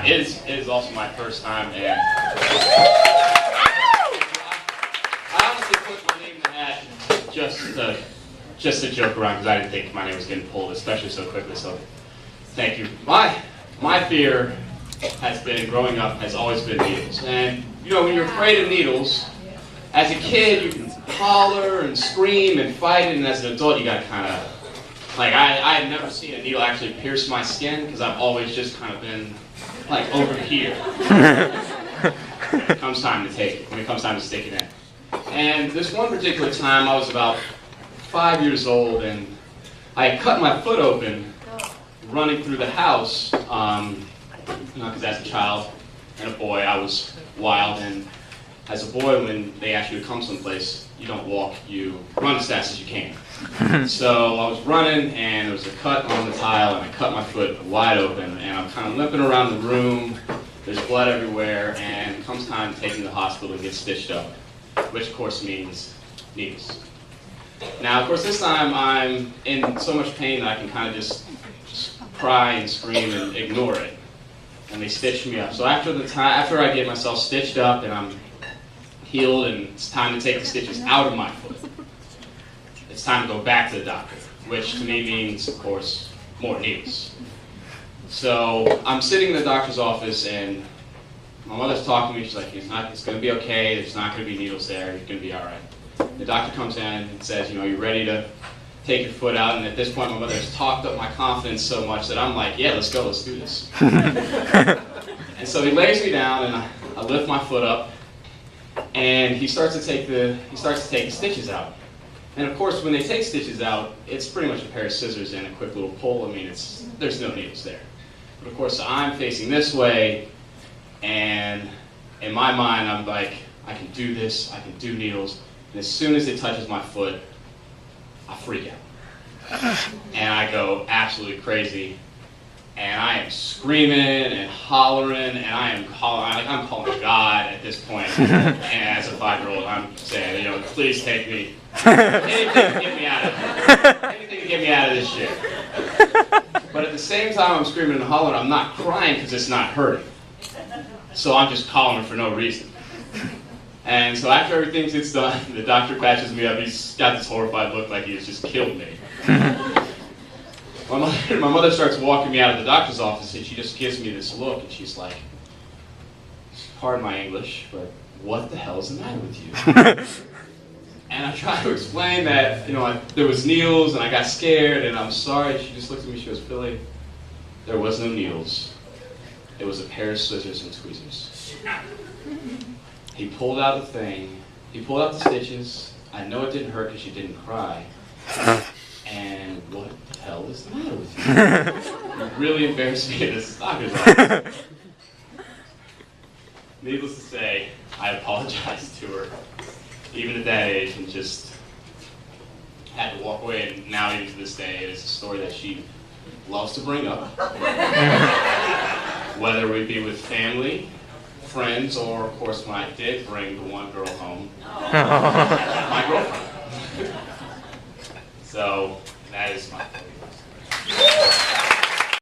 It is also my first time, and I honestly put my name in the hat just to joke around because I didn't think my name was getting pulled, especially so quickly. So, thank you. My fear has been growing up has always been needles, and you know when you're afraid of needles, as a kid you can holler and scream and fight it, and as an adult you got to kind of like I had never seen a needle actually pierce my skin because I've always just kind of been like over here. When it comes time to take it, when it comes time to stick it in. And this one particular time I was about 5 years old and I had cut my foot open running through the house, because as a child and a boy I was wild, and as a boy when they ask you to come someplace, you don't walk, you run as fast as you can. So I was running and there was a cut on the tile and I cut my foot wide open and I'm kind of limping around the room, there's blood everywhere, and it comes time to take me to the hospital and get stitched up, which of course means needles. Now of course this time I'm in so much pain that I can kind of just cry and scream and ignore it, and they stitch me up. So after I get myself stitched up and I'm healed and it's time to take the stitches out of my foot, it's time to go back to the doctor, which to me means, of course, more needles. So I'm sitting in the doctor's office and my mother's talking to me. She's like, it's going to be okay. There's not going to be needles there. You're going to be all right. The doctor comes in and says, you know, you're ready to take your foot out. And at this point, my mother has talked up my confidence so much that I'm like, yeah, let's go. Let's do this. And so he lays me down and I lift my foot up and he starts to take the stitches out. And of course, when they take stitches out, it's pretty much a pair of scissors and a quick little pull. I mean, there's no needles there. But of course, I'm facing this way, and in my mind, I'm like, I can do this, I can do needles. And as soon as it touches my foot, I freak out. And I go absolutely crazy. And I am screaming and hollering, and I'm calling God at this point. And as a 5-year-old, I'm saying, you know, please take me. Anything to get me out of it. Anything to get me out of this shit. But at the same time I'm screaming and hollering, I'm not crying because it's not hurting. So I'm just hollering for no reason. And so after everything gets done, the doctor patches me up. He's got this horrified look like he has just killed me. My mother starts walking me out of the doctor's office and she just gives me this look and she's like, pardon my English, but what the hell is the matter with you? And I try to explain that, you know, there was needles and I got scared and I'm sorry. She just looked at me, she goes, Billy, there was no needles. It was a pair of scissors and tweezers. He pulled out the thing, he pulled out the stitches. I know it didn't hurt because she didn't cry. And what the hell is the matter with you? You really embarrassed me at this doctor's office. Needless to say, I apologized to her, even at that age, and just had to walk away. And now, even to this day, it is a story that she loves to bring up, whether we be with family, friends, or of course when I did bring the one girl home, my girlfriend. So that is my